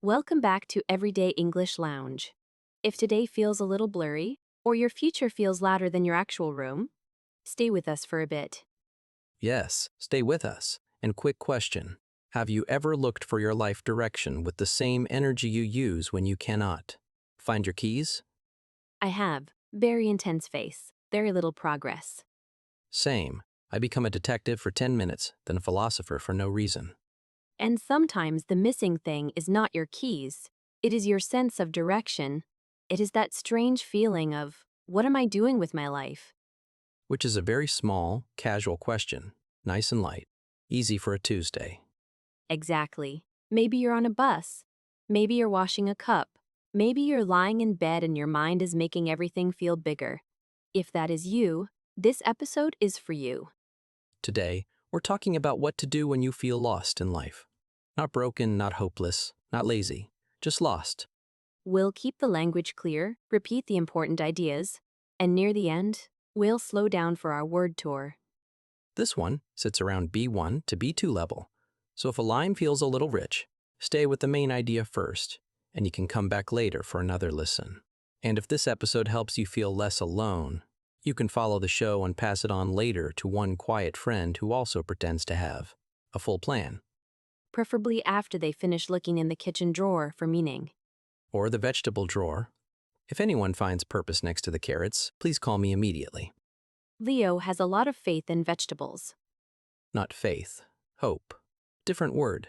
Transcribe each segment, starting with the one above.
Welcome back to Everyday English Lounge. If today feels a little blurry, or your future feels louder than your actual room, stay with us for a bit. Yes, stay with us. And quick question. Have you ever looked for your life direction with the same energy you use when you cannot? Find your keys? I have very intense face, very little progress. Same. I become a detective for 10 minutes, then a philosopher for no reason. And sometimes the missing thing is not your keys, it is your sense of direction. It is that strange feeling of, what am I doing with my life? Which is a very small, casual question. Nice and light. Easy for a Tuesday. Exactly. Maybe you're on a bus. Maybe you're washing a cup. Maybe you're lying in bed and your mind is making everything feel bigger. If that is you, this episode is for you. Today, we're talking about what to do when you feel lost in life. Not broken, not hopeless, not lazy, just lost. We'll keep the language clear, repeat the important ideas, and near the end, we'll slow down for our word tour. This one sits around B1 to B2 level. So if a line feels a little rich, stay with the main idea first, and you can come back later for another listen. And if this episode helps you feel less alone, you can follow the show and pass it on later to one quiet friend who also pretends to have a full plan. Preferably after they finish looking in the kitchen drawer for meaning. Or the vegetable drawer. If anyone finds purpose next to the carrots, please call me immediately. Leo has a lot of faith in vegetables. Not faith, hope. Different word.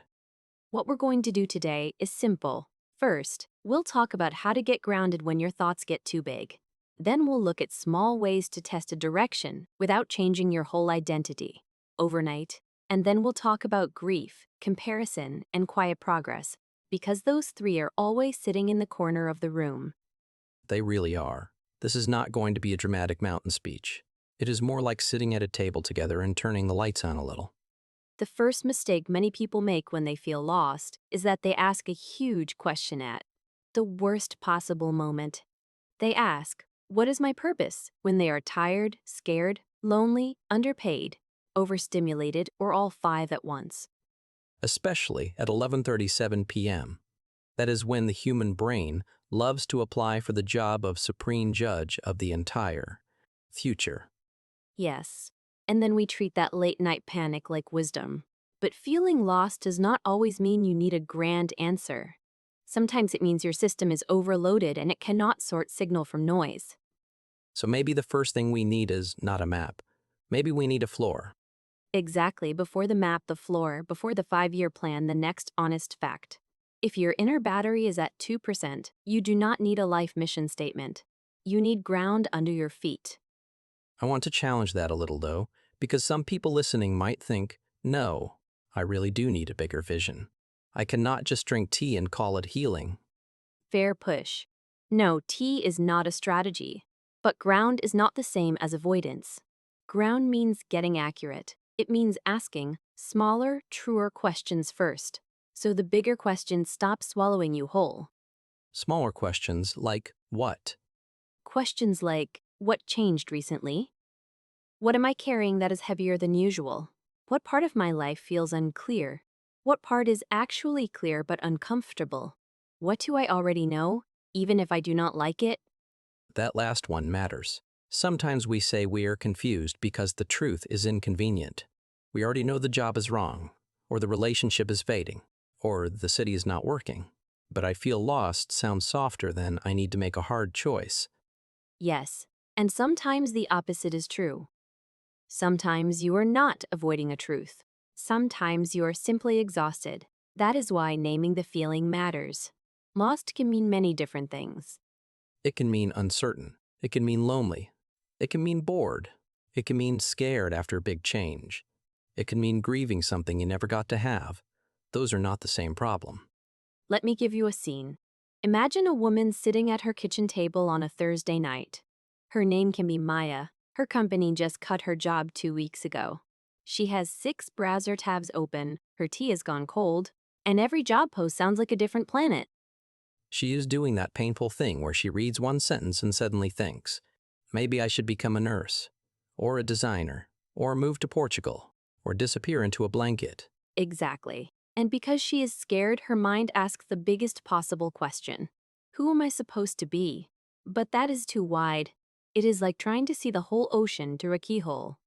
What we're going to do today is simple. First, we'll talk about how to get grounded when your thoughts get too big. Then we'll look at small ways to test a direction without changing your whole identity overnight. And then we'll talk about grief, comparison, and quiet progress, because those three are always sitting in the corner of the room. They really are. This is not going to be a dramatic mountain speech. It is more like sitting at a table together and turning the lights on a little. The first mistake many people make when they feel lost is that they ask a huge question at the worst possible moment. They ask, "What is my purpose?" when they are tired, scared, lonely, underpaid, overstimulated, or all five at once. Especially at 11:37 p.m. That is when the human brain loves to apply for the job of supreme judge of the entire future. Yes. And then we treat that late night panic like wisdom. But feeling lost does not always mean you need a grand answer. Sometimes it means your system is overloaded and it cannot sort signal from noise. So maybe the first thing we need is not a map. Maybe we need a floor. Exactly, before the map, the floor, before the 5-year plan, the next honest fact. If your inner battery is at 2%, you do not need a life mission statement. You need ground under your feet. I want to challenge that a little though, because some people listening might think, no, I really do need a bigger vision. I cannot just drink tea and call it healing. Fair push. No, T is not a strategy. But ground is not the same as avoidance. Ground means getting accurate. It means asking smaller, truer questions first, so the bigger questions stop swallowing you whole. Smaller questions like what? Questions like, what changed recently? What am I carrying that is heavier than usual? What part of my life feels unclear? What part is actually clear but uncomfortable? What do I already know, even if I do not like it? That last one matters. Sometimes we say we are confused because the truth is inconvenient. We already know the job is wrong, or the relationship is fading, or the city is not working. But I feel lost sounds softer than I need to make a hard choice. Yes, and sometimes the opposite is true. Sometimes you are not avoiding a truth. Sometimes you are simply exhausted. That is why naming the feeling matters. Lost can mean many different things. It can mean uncertain. It can mean lonely. It can mean bored. It can mean scared after a big change. It can mean grieving something you never got to have. Those are not the same problem. Let me give you a scene. Imagine a woman sitting at her kitchen table on a Thursday night. Her name can be Maya. Her company just cut her job 2 weeks ago. She has 6 browser tabs open, her tea has gone cold, and every job post sounds like a different planet. She is doing that painful thing where she reads one sentence and suddenly thinks, maybe I should become a nurse, or a designer, or move to Portugal, or disappear into a blanket. Exactly. And because she is scared, her mind asks the biggest possible question: who am I supposed to be? But that is too wide. It is like trying to see the whole ocean through a keyhole.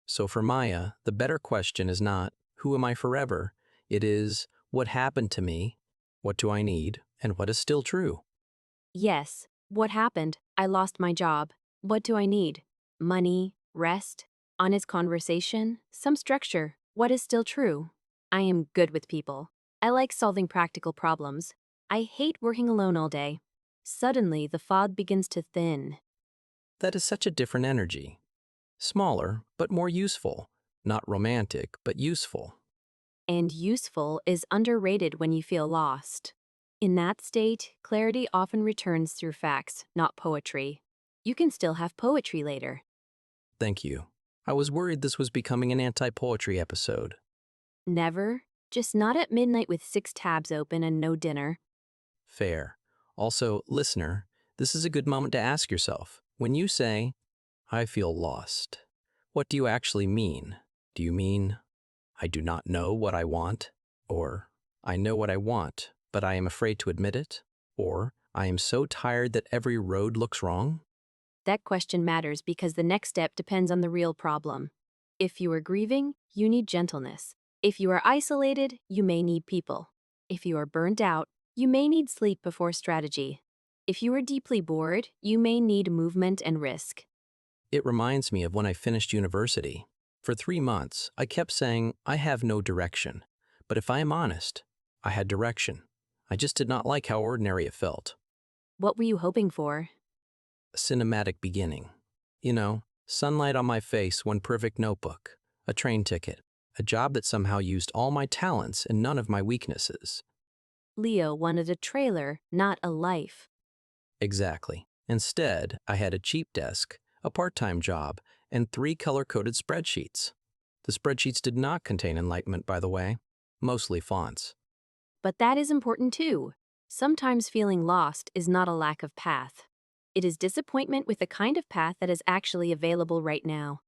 So for Maya, the better question is not, who am I forever? It is, what happened to me? What do I need? And what is still true? Yes, what happened? I lost my job. What do I need? Money, rest, honest conversation, some structure. What is still true? I am good with people. I like solving practical problems. I hate working alone all day. Suddenly, the fog begins to thin. That is such a different energy. Smaller, but more useful. Not romantic, but useful. And useful is underrated when you feel lost. In that state, clarity often returns through facts, not poetry. You can still have poetry later. Thank you. I was worried this was becoming an anti-poetry episode. Never, just not at midnight with 6 tabs open and no dinner. Fair. Also, listener, this is a good moment to ask yourself, when you say, I feel lost, what do you actually mean? Do you mean, I do not know what I want? Or, I know what I want, but I am afraid to admit it? Or, I am so tired that every road looks wrong? That question matters because the next step depends on the real problem. If you are grieving, you need gentleness. If you are isolated, you may need people. If you are burnt out, you may need sleep before strategy. If you are deeply bored, you may need movement and risk. It reminds me of when I finished university. For 3 months, I kept saying, I have no direction. But if I am honest, I had direction. I just did not like how ordinary it felt. What were you hoping for? A cinematic beginning. You know, sunlight on my face, one perfect notebook, a train ticket, a job that somehow used all my talents and none of my weaknesses. Leo wanted a trailer, not a life. Exactly. Instead, I had a cheap desk, a part-time job, and 3 color-coded spreadsheets. The spreadsheets did not contain enlightenment, by the way, mostly fonts. But that is important too. Sometimes feeling lost is not a lack of path. It is disappointment with the kind of path that is actually available right now.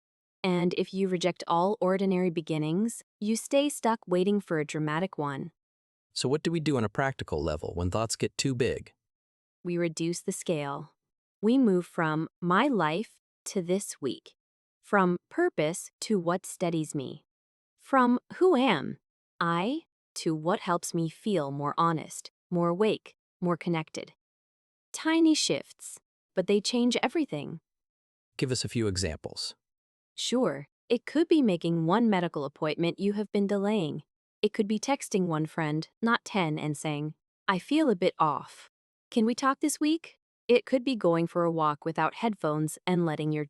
And if you reject all ordinary beginnings, you stay stuck waiting for a dramatic one. So what do we do on a practical level when thoughts get too big? We reduce the scale. We move from my life to this week, from purpose to what steadies me, from who am I to what helps me feel more honest, more awake, more connected. Tiny shifts, but they change everything. Give us a few examples. Sure, it could be making one medical appointment you have been delaying. It could be texting one friend, not 10, and saying, I feel a bit off. Can we talk this week? It could be going for a walk without headphones and letting your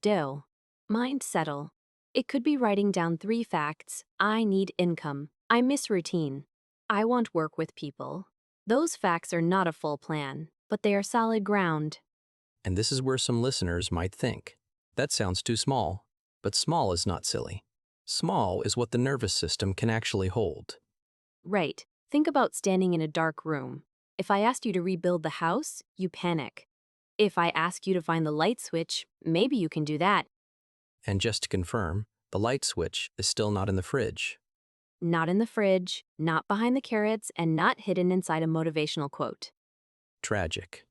mind settle. It could be writing down 3 facts. I need income. I miss routine. I want work with people. Those facts are not a full plan, but they are solid ground. And this is where some listeners might think, that sounds too small. But small is not silly. Small is what the nervous system can actually hold. Right. Think about standing in a dark room. If I asked you to rebuild the house, you panic. If I ask you to find the light switch, maybe you can do that. And just to confirm, the light switch is still not in the fridge. Not in the fridge, not behind the carrots, and not hidden inside a motivational quote. Tragic.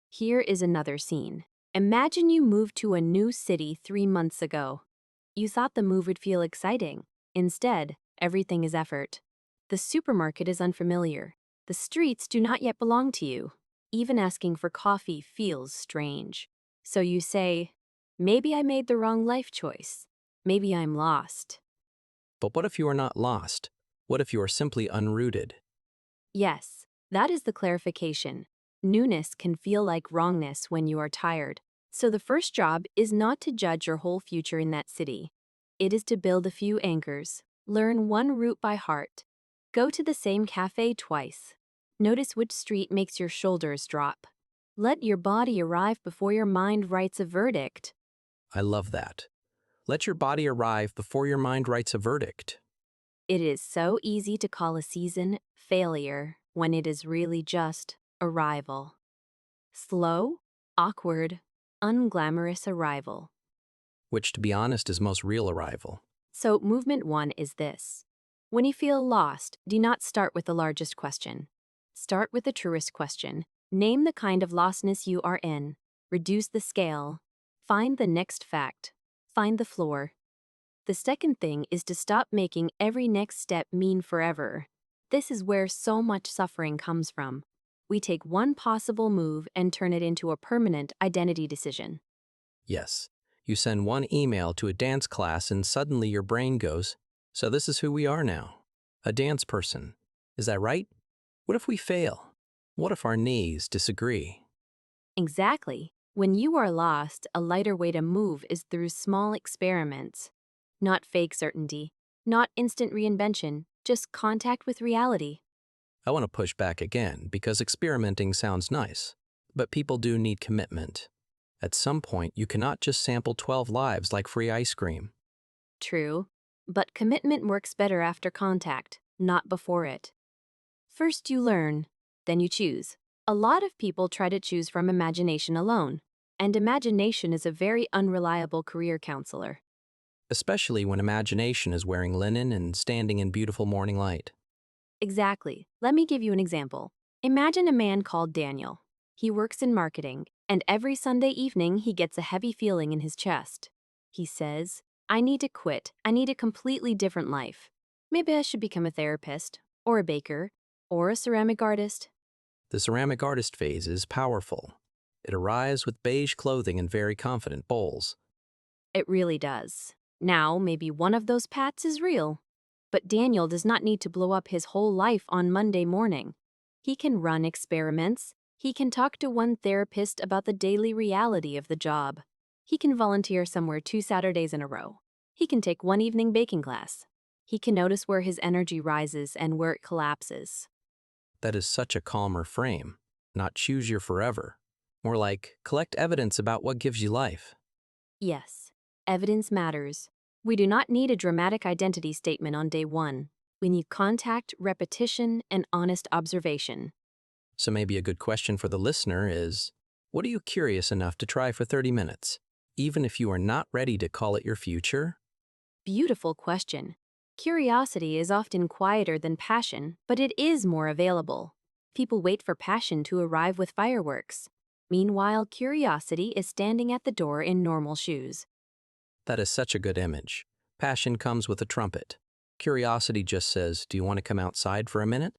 Here is another scene. Imagine you moved to a new city 3 months ago. You thought the move would feel exciting. Instead, everything is effort. The supermarket is unfamiliar. The streets do not yet belong to you. Even asking for coffee feels strange. So you say, maybe I made the wrong life choice. Maybe I'm lost. But what if you are not lost? What if you are simply unrooted? Yes, that is the clarification. Newness can feel like wrongness when you are tired. So the first job is not to judge your whole future in that city. It is to build a few anchors. Learn one route by heart. Go to the same cafe twice. Notice which street makes your shoulders drop. Let your body arrive before your mind writes a verdict. I love that. Let your body arrive before your mind writes a verdict. It is so easy to call a season failure when it is really just arrival. Slow, awkward, unglamorous arrival. Which, to be honest, is most real arrival. So movement 1 is this. When you feel lost, do not start with the largest question. Start with the truest question. Name the kind of lostness you are in. Reduce the scale. Find the next fact. Find the floor. The second thing is to stop making every next step mean forever. This is where so much suffering comes from. We take one possible move and turn it into a permanent identity decision. Yes, you send one email to a dance class and suddenly your brain goes, so this is who we are now. A dance person. Is that right? What if we fail? What if our knees disagree? Exactly. When you are lost, a lighter way to move is through small experiments. Not fake certainty, not instant reinvention, just contact with reality. I want to push back again because experimenting sounds nice, but people do need commitment. At some point, you cannot just sample 12 lives like free ice cream. True, but commitment works better after contact, not before it. First you learn, then you choose. A lot of people try to choose from imagination alone, and imagination is a very unreliable career counselor. Especially when imagination is wearing linen and standing in beautiful morning light. Exactly. Let me give you an example. Imagine a man called Daniel. He works in marketing, and every Sunday evening he gets a heavy feeling in his chest. He says, I need to quit. I need a completely different life. Maybe I should become a therapist, or a baker, or a ceramic artist. The ceramic artist phase is powerful. It arrives with beige clothing and very confident bowls. It really does. Now, maybe one of those paths is real. But Daniel does not need to blow up his whole life on Monday morning. He can run experiments. He can talk to one therapist about the daily reality of the job. He can volunteer somewhere 2 Saturdays in a row. He can take one evening baking class. He can notice where his energy rises and where it collapses. That is such a calmer frame. Not choose your forever. More like collect evidence about what gives you life. Yes, evidence matters. We do not need a dramatic identity statement on day one. We need contact, repetition, and honest observation. So maybe a good question for the listener is, what are you curious enough to try for 30 minutes? Even if you are not ready to call it your future? Beautiful question. Curiosity is often quieter than passion, but it is more available. People wait for passion to arrive with fireworks. Meanwhile, curiosity is standing at the door in normal shoes. That is such a good image. Passion comes with a trumpet. Curiosity just says, do you want to come outside for a minute?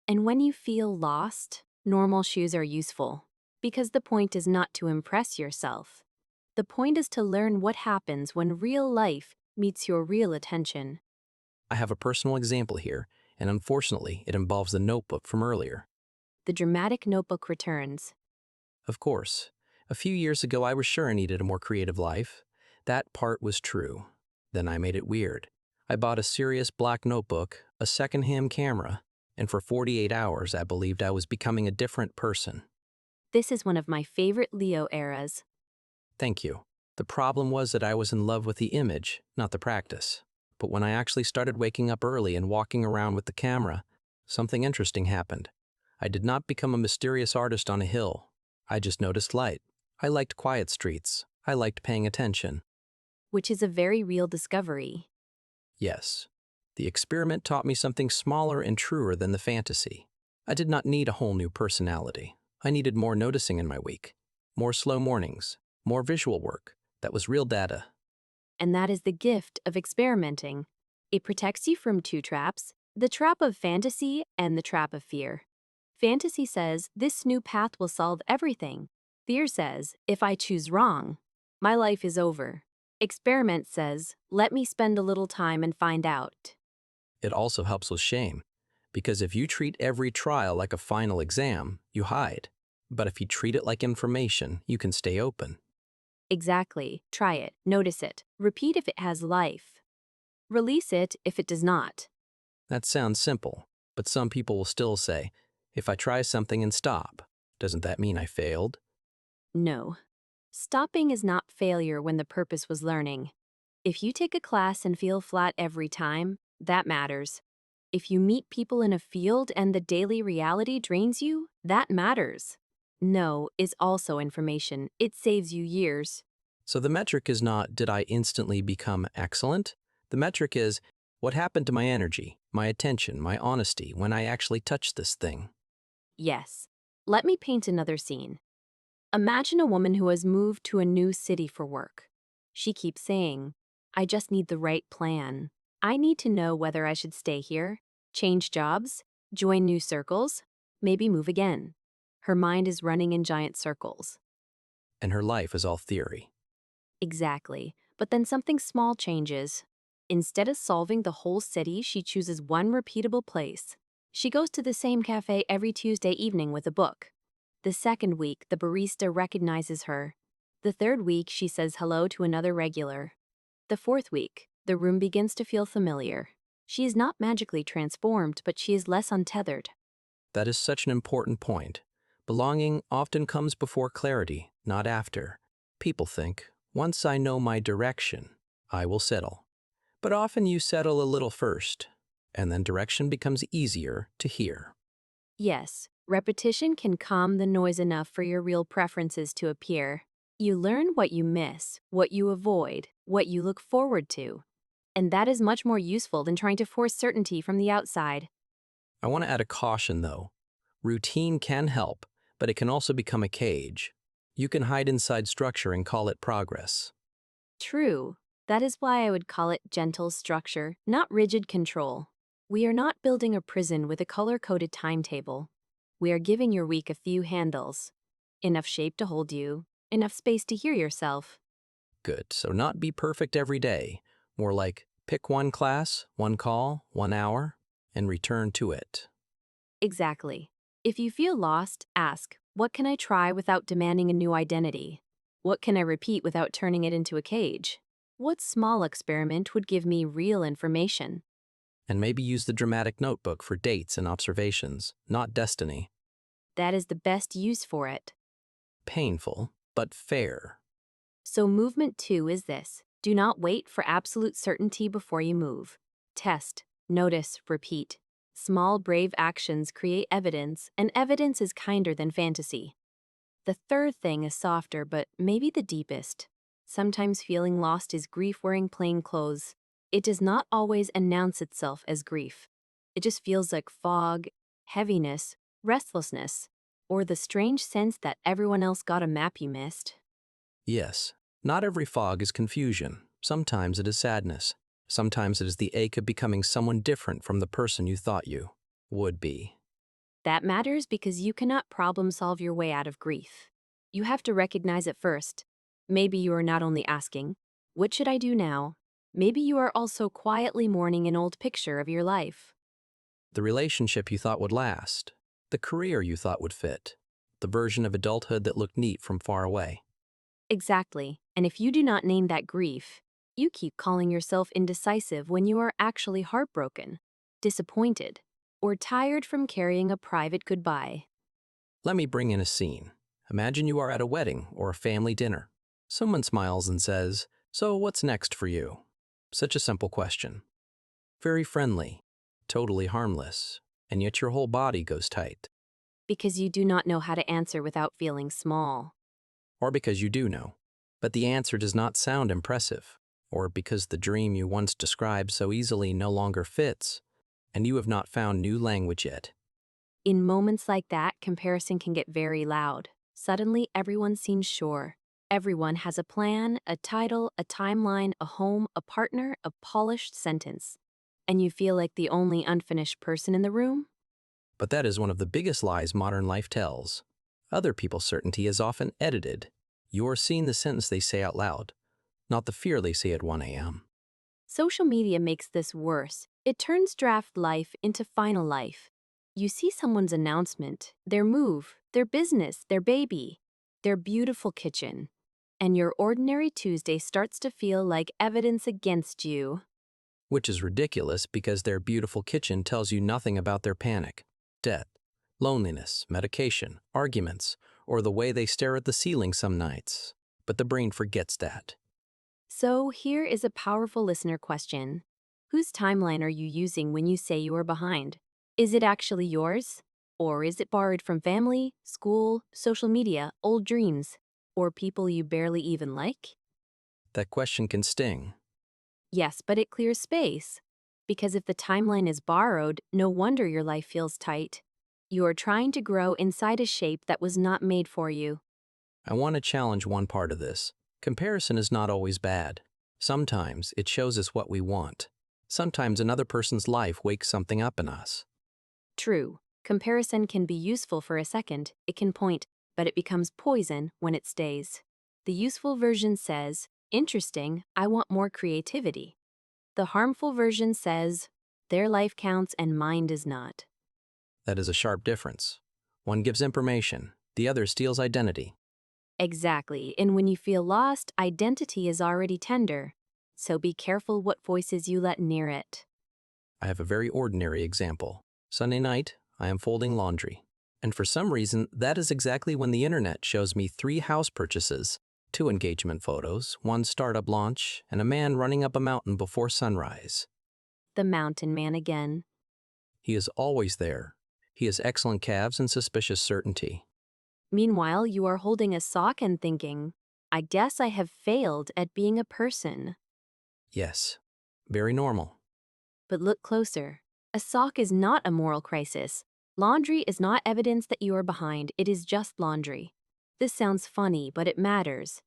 And when you feel lost, normal shoes are useful. Because the point is not to impress yourself. The point is to learn what happens when real life meets your real attention. I have a personal example here, and unfortunately, it involves the notebook from earlier. The dramatic notebook returns. Of course, a few years ago I was sure I needed a more creative life. That part was true. Then I made it weird. I bought a serious black notebook, a secondhand camera, and for 48 hours I believed I was becoming a different person. This is one of my favorite Leo eras. Thank you. The problem was that I was in love with the image, not the practice. But when I actually started waking up early and walking around with the camera, something interesting happened. I did not become a mysterious artist on a hill. I just noticed light. I liked quiet streets. I liked paying attention. Which is a very real discovery. Yes, the experiment taught me something smaller and truer than the fantasy. I did not need a whole new personality. I needed more noticing in my week, more slow mornings, more visual work. That was real data. And that is the gift of experimenting. It protects you from two traps, the trap of fantasy and the trap of fear. Fantasy says, this new path will solve everything. Fear says, if I choose wrong, my life is over. Experiment says, let me spend a little time and find out. It also helps with shame, because if you treat every trial like a final exam, you hide. But if you treat it like information, you can stay open. Exactly. Try it, notice it, repeat if it has life. Release it if it does not. That sounds simple, but some people will still say, if I try something and stop, doesn't that mean I failed? No. Stopping is not failure when the purpose was learning. If you take a class and feel flat every time, that matters. If you meet people in a field and the daily reality drains you, that matters. No is also information. It saves you years. So the metric is not, did I instantly become excellent? The metric is, What happened to my energy, my attention, my honesty when I actually touched this thing? Yes. Let me paint another scene. Imagine a woman who has moved to a new city for work. She keeps saying, I just need the right plan. I need to know whether I should stay here, change jobs, join new circles, maybe move again. Her mind is running in giant circles. And her life is all theory. Exactly. But then something small changes. Instead of solving the whole city, she chooses one repeatable place. She goes to the same cafe every Tuesday evening with a book. The second week, the barista recognizes her. The third week, she says hello to another regular. The fourth week, the room begins to feel familiar. She is not magically transformed, but she is less untethered. That is such an important point. Belonging often comes before clarity, not after. People think, once I know my direction, I will settle. But often you settle a little first, and then direction becomes easier to hear. Yes, repetition can calm the noise enough for your real preferences to appear. You learn what you miss, what you avoid, what you look forward to. And that is much more useful than trying to force certainty from the outside. I want to add a caution though. Routine can help, but it can also become a cage. You can hide inside structure and call it progress. True. That is why I would call it gentle structure, not rigid control. We are not building a prison with a color-coded timetable. We are giving your week a few handles. Enough shape to hold you, enough space to hear yourself. Good, so not be perfect every day. More like pick one class, one call, 1 hour, and return to it. Exactly. If you feel lost, ask, what can I try without demanding a new identity? What can I repeat without turning it into a cage? What small experiment would give me real information? And maybe use the dramatic notebook for dates and observations, not destiny. That is the best use for it. Painful, but fair. So movement 2 is this. Do not wait for absolute certainty before you move. Test, notice, repeat. Small, brave actions create evidence, and evidence is kinder than fantasy. The third thing is softer, but maybe the deepest. Sometimes feeling lost is grief wearing plain clothes. It does not always announce itself as grief. It just feels like fog, heaviness, restlessness, or the strange sense that everyone else got a map you missed. Yes, not every fog is confusion. Sometimes it is sadness. Sometimes it is the ache of becoming someone different from the person you thought you would be. That matters because you cannot problem solve your way out of grief. You have to recognize it first. Maybe you are not only asking, what should I do now? Maybe you are also quietly mourning an old picture of your life. The relationship you thought would last, the career you thought would fit, the version of adulthood that looked neat from far away. Exactly. And if you do not name that grief, you keep calling yourself indecisive when you are actually heartbroken, disappointed, or tired from carrying a private goodbye. Let me bring in a scene. Imagine you are at a wedding or a family dinner. Someone smiles and says, "So what's next for you?" Such a simple question. Very friendly, totally harmless, and yet your whole body goes tight. Because you do not know how to answer without feeling small. Or because you do know, but the answer does not sound impressive, or because the dream you once described so easily no longer fits, and you have not found new language yet. In moments like that, comparison can get very loud. Suddenly, everyone seems sure. Everyone has a plan, a title, a timeline, a home, a partner, a polished sentence. And you feel like the only unfinished person in the room? But that is one of the biggest lies modern life tells. Other people's certainty is often edited. You're seeing the sentence they say out loud, not the fear they say at 1 a.m. Social media makes this worse. It turns draft life into final life. You see someone's announcement, their move, their business, their baby, their beautiful kitchen, and your ordinary Tuesday starts to feel like evidence against you. Which is ridiculous because their beautiful kitchen tells you nothing about their panic, debt, loneliness, medication, arguments, or the way they stare at the ceiling some nights. But the brain forgets that. So here is a powerful listener question. Whose timeline are you using when you say you are behind? Is it actually yours? Or is it borrowed from family, school, social media, old dreams, or people you barely even like? That question can sting. Yes, but it clears space. Because if the timeline is borrowed, no wonder your life feels tight. You are trying to grow inside a shape that was not made for you. I want to challenge one part of this. Comparison is not always bad. Sometimes it shows us what we want. Sometimes another person's life wakes something up in us. True, comparison can be useful for a second, it can point, but it becomes poison when it stays. The useful version says, interesting, I want more creativity. The harmful version says, their life counts and mine does not. That is a sharp difference. One gives information, the other steals identity. Exactly, and when you feel lost, identity is already tender. So be careful what voices you let near it. I have a very ordinary example. Sunday night, I am folding laundry. And for some reason, that is exactly when the internet shows me 3 house purchases, 2 engagement photos, 1 startup launch, and a man running up a mountain before sunrise. The mountain man again. He is always there. He has excellent calves and suspicious certainty. Meanwhile, you are holding a sock and thinking, I guess I have failed at being a person. Yes, very normal. But look closer. A sock is not a moral crisis. Laundry is not evidence that you are behind, it is just laundry. This sounds funny, but it matters.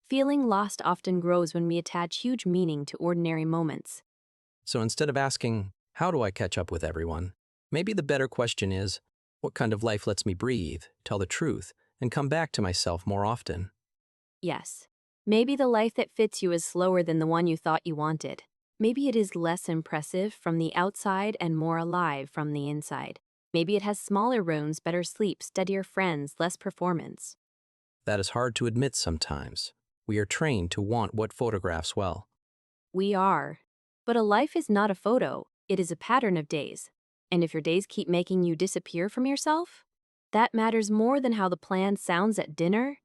Feeling lost often grows when we attach huge meaning to ordinary moments. So instead of asking, how do I catch up with everyone? Maybe the better question is, what kind of life lets me breathe, tell the truth, and come back to myself more often? Yes. Maybe the life that fits you is slower than the one you thought you wanted. Maybe it is less impressive from the outside and more alive from the inside. Maybe it has smaller rooms, better sleep, steadier friends, less performance. That is hard to admit sometimes. We are trained to want what photographs well. We are. But a life is not a photo, it is a pattern of days. And if your days keep making you disappear from yourself, that matters more than how the plan sounds at dinner.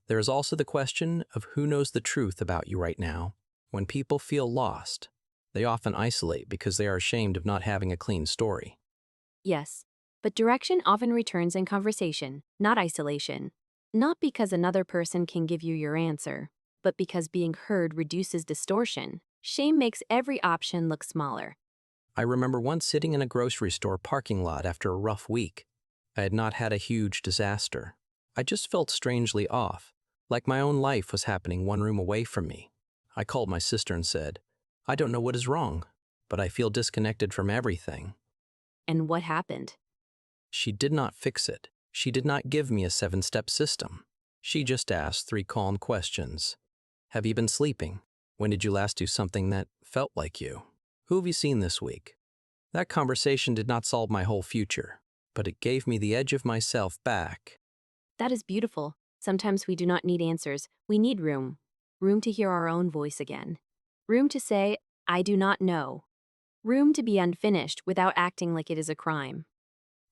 There is also the question of who knows the truth about you right now. When people feel lost, they often isolate because they are ashamed of not having a clean story. Yes, but direction often returns in conversation, not isolation. Not because another person can give you your answer, but because being heard reduces distortion. Shame makes every option look smaller. I remember once sitting in a grocery store parking lot after a rough week. I had not had a huge disaster. I just felt strangely off, like my own life was happening one room away from me. I called my sister and said, I don't know what is wrong, but I feel disconnected from everything. And what happened? She did not fix it. She did not give me a 7-step system. She just asked 3 calm questions. Have you been sleeping? When did you last do something that felt like you? Who have you seen this week? That conversation did not solve my whole future, but it gave me the edge of myself back. That is beautiful. Sometimes we do not need answers, we need room. Room to hear our own voice again. Room to say, I do not know. Room to be unfinished without acting like it is a crime.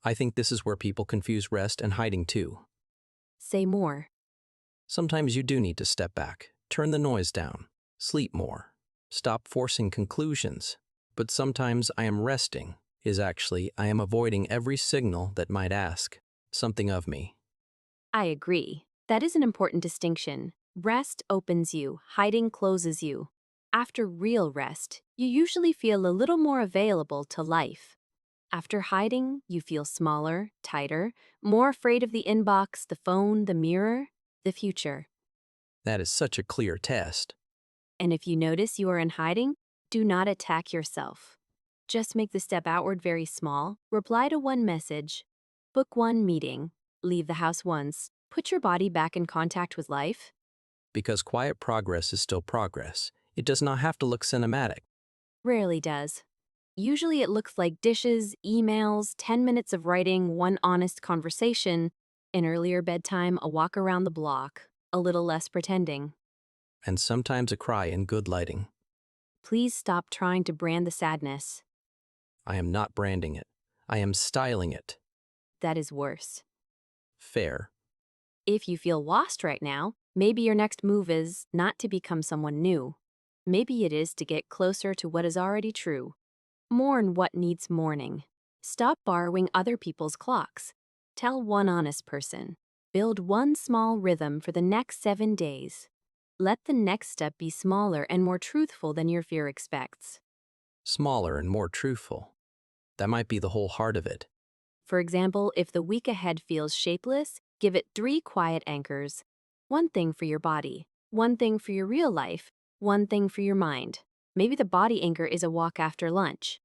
I think this is where people confuse rest and hiding too. Say more. Sometimes you do need to step back, turn the noise down, sleep more, stop forcing conclusions. But sometimes I am resting is actually I am avoiding every signal that might ask something of me. I agree. That is an important distinction. Rest opens you, hiding closes you. After real rest, you usually feel a little more available to life. After hiding, you feel smaller, tighter, more afraid of the inbox, the phone, the mirror, the future. That is such a clear test. And if you notice you are in hiding, do not attack yourself. Just make the step outward very small, reply to one message, book one meeting, leave the house once, put your body back in contact with life. Because quiet progress is still progress. It does not have to look cinematic. Rarely does. Usually it looks like dishes, emails, 10 minutes of writing, one honest conversation, an earlier bedtime, a walk around the block, a little less pretending. And sometimes a cry in good lighting. Please stop trying to brand the sadness. I am not branding it. I am styling it. That is worse. Fair. If you feel lost right now, maybe your next move is not to become someone new. Maybe it is to get closer to what is already true. Mourn what needs mourning. Stop borrowing other people's clocks. Tell one honest person. Build one small rhythm for the next 7 days. Let the next step be smaller and more truthful than your fear expects. smaller and more truthful. That might be the whole heart of it. For example, if the week ahead feels shapeless, give it 3 quiet anchors. One thing for your body, one thing for your real life, one thing for your mind. Maybe the body anchor is a walk after lunch.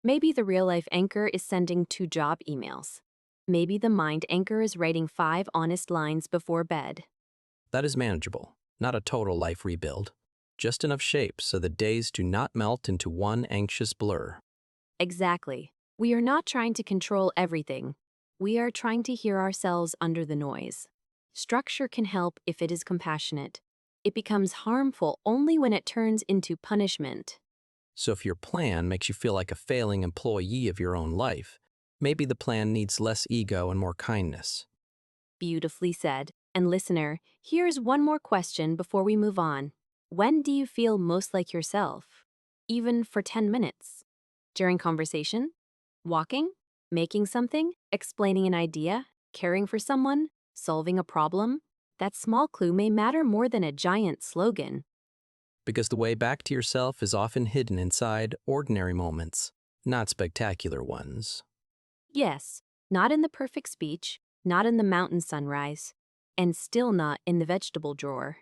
Maybe the real life anchor is sending 2 job emails. Maybe the mind anchor is writing 5 honest lines before bed. That is manageable, not a total life rebuild. Just enough shape so the days do not melt into one anxious blur. Exactly. We are not trying to control everything. We are trying to hear ourselves under the noise. Structure can help if it is compassionate. It becomes harmful only when it turns into punishment. So if your plan makes you feel like a failing employee of your own life, maybe the plan needs less ego and more kindness. Beautifully said. And listener, here's one more question before we move on. When do you feel most like yourself? Even for 10 minutes? During conversation? Walking? Making something? Explaining an idea? Caring for someone? Solving a problem? That small clue may matter more than a giant slogan. Because the way back to yourself is often hidden inside ordinary moments, not spectacular ones. Yes, not in the perfect speech, not in the mountain sunrise, and still not in the vegetable drawer.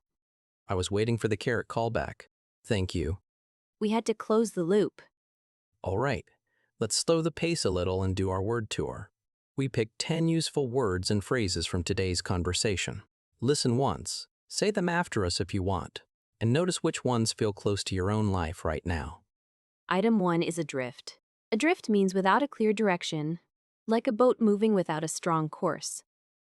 I was waiting for the carrot callback. Thank you. We had to close the loop. All right, let's slow the pace a little and do our word tour. We picked 10 useful words and phrases from today's conversation. Listen once, say them after us if you want, and notice which ones feel close to your own life right now. Item 1 is adrift. Adrift means without a clear direction, like a boat moving without a strong course.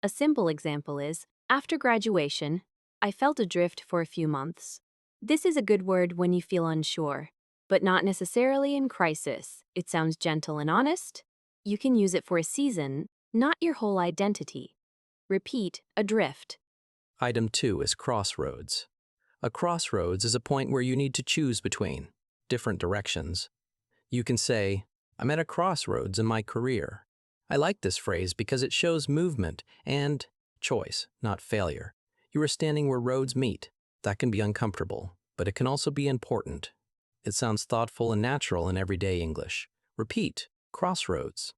A simple example is, after graduation, I felt adrift for a few months. This is a good word when you feel unsure, but not necessarily in crisis. It sounds gentle and honest. You can use it for a season, not your whole identity. Repeat, adrift. Item 2 is crossroads. A crossroads is a point where you need to choose between different directions. You can say, I'm at a crossroads in my career. I like this phrase because it shows movement and choice, not failure. You are standing where roads meet. That can be uncomfortable, but it can also be important. It sounds thoughtful and natural in everyday English. Repeat, crossroads.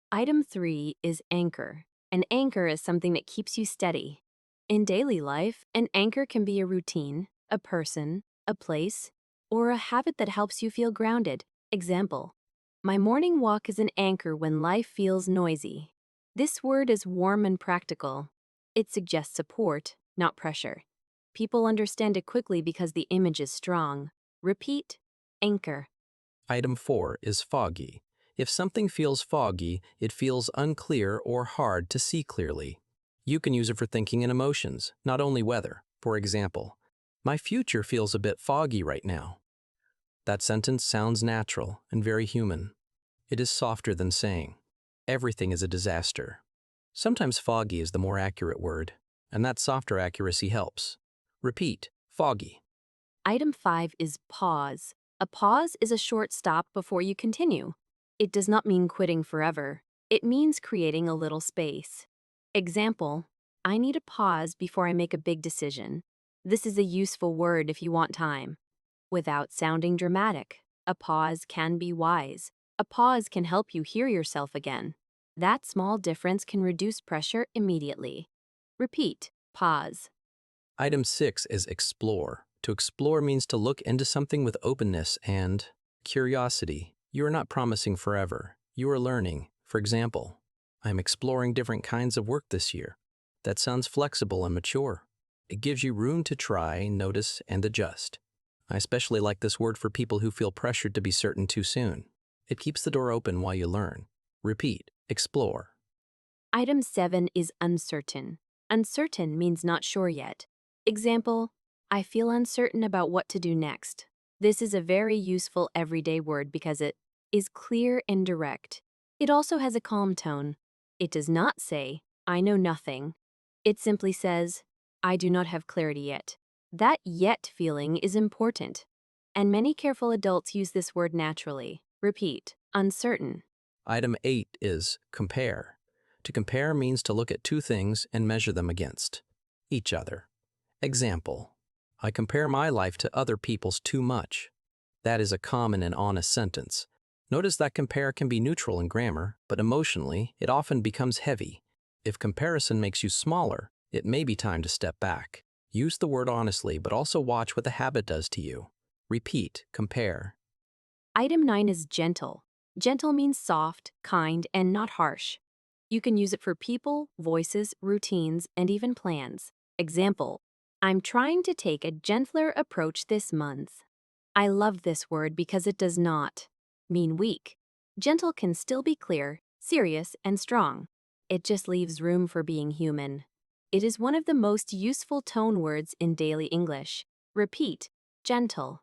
Item 3 is anchor. An anchor is something that keeps you steady. In daily life, an anchor can be a routine, a person, a place, or a habit that helps you feel grounded. Example, my morning walk is an anchor when life feels noisy. This word is warm and practical. It suggests support, not pressure. People understand it quickly because the image is strong. Repeat, anchor. Item 4 is foggy. If something feels foggy, it feels unclear or hard to see clearly. You can use it for thinking and emotions, not only weather. For example, my future feels a bit foggy right now. That sentence sounds natural and very human. It is softer than saying, everything is a disaster. Sometimes foggy is the more accurate word, and that softer accuracy helps. Repeat, foggy. Item 5 is pause. A pause is a short stop before you continue. It does not mean quitting forever. It means creating a little space. Example, I need a pause before I make a big decision. This is a useful word if you want time. Without sounding dramatic, a pause can be wise. A pause can help you hear yourself again. That small difference can reduce pressure immediately. Repeat, pause. Item 6 is explore. To explore means to look into something with openness and curiosity. You are not promising forever. You are learning. For example, I'm exploring different kinds of work this year. That sounds flexible and mature. It gives you room to try, notice, and adjust. I especially like this word for people who feel pressured to be certain too soon. It keeps the door open while you learn. Repeat, explore. Item 7 is uncertain. Uncertain means not sure yet. Example, I feel uncertain about what to do next. This is a very useful everyday word because it is clear and direct. It also has a calm tone. It does not say, I know nothing. It simply says, I do not have clarity yet. That yet feeling is important. And many careful adults use this word naturally. Repeat, uncertain. Item 8 is compare. To compare means to look at two things and measure them against each other. Example, I compare my life to other people's too much. That is a common and honest sentence. Notice that compare can be neutral in grammar, but emotionally, it often becomes heavy. If comparison makes you smaller, it may be time to step back. Use the word honestly, but also watch what the habit does to you. Repeat, compare. Item 9 is gentle. Gentle means soft, kind, and not harsh. You can use it for people, voices, routines, and even plans. Example, I'm trying to take a gentler approach this month. I love this word because it does not mean weak. Gentle can still be clear, serious, and strong. It just leaves room for being human. It is one of the most useful tone words in daily English. Repeat, gentle.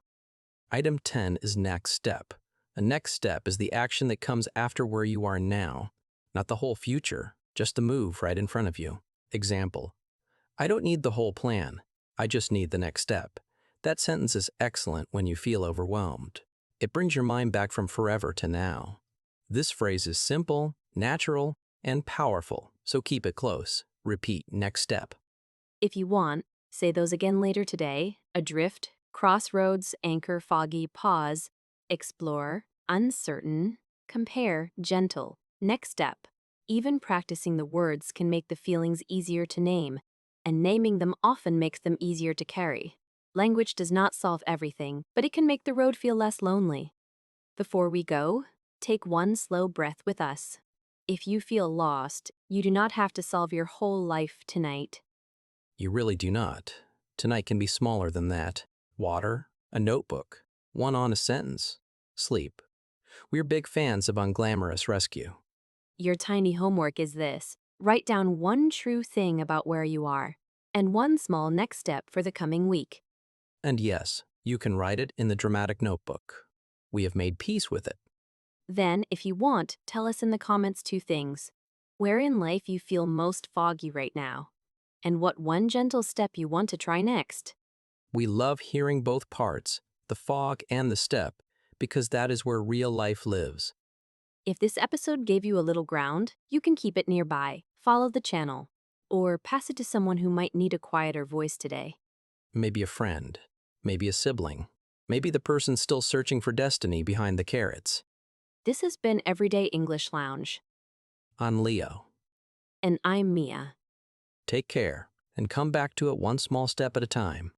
Item 10 is next step. A next step is the action that comes after where you are now, not the whole future, just the move right in front of you. Example, I don't need the whole plan. I just need the next step. That sentence is excellent when you feel overwhelmed. It brings your mind back from forever to now. This phrase is simple, natural, and powerful, so keep it close. Repeat next step. If you want, say those again later today. Adrift, crossroads, anchor, foggy, pause, explore, uncertain, compare, gentle, next step. Even practicing the words can make the feelings easier to name, and naming them often makes them easier to carry. Language does not solve everything, but it can make the road feel less lonely. Before we go, take one slow breath with us. If you feel lost, you do not have to solve your whole life tonight. You really do not. Tonight can be smaller than that. Water, a notebook, one honest sentence, sleep. We're big fans of unglamorous rescue. Your tiny homework is this: write down one true thing about where you are, and one small next step for the coming week. And yes, you can write it in the dramatic notebook. We have made peace with it. Then, if you want, tell us in the comments two things: where in life you feel most foggy right now, and what one gentle step you want to try next. We love hearing both parts, the fog and the step, because that is where real life lives. If this episode gave you a little ground, you can keep it nearby, follow the channel, or pass it to someone who might need a quieter voice today. Maybe a friend, maybe a sibling, maybe the person still searching for destiny behind the carrots. This has been Everyday English Lounge, On Leo. and I'm Mia. Take care and come back to it one small step at a time.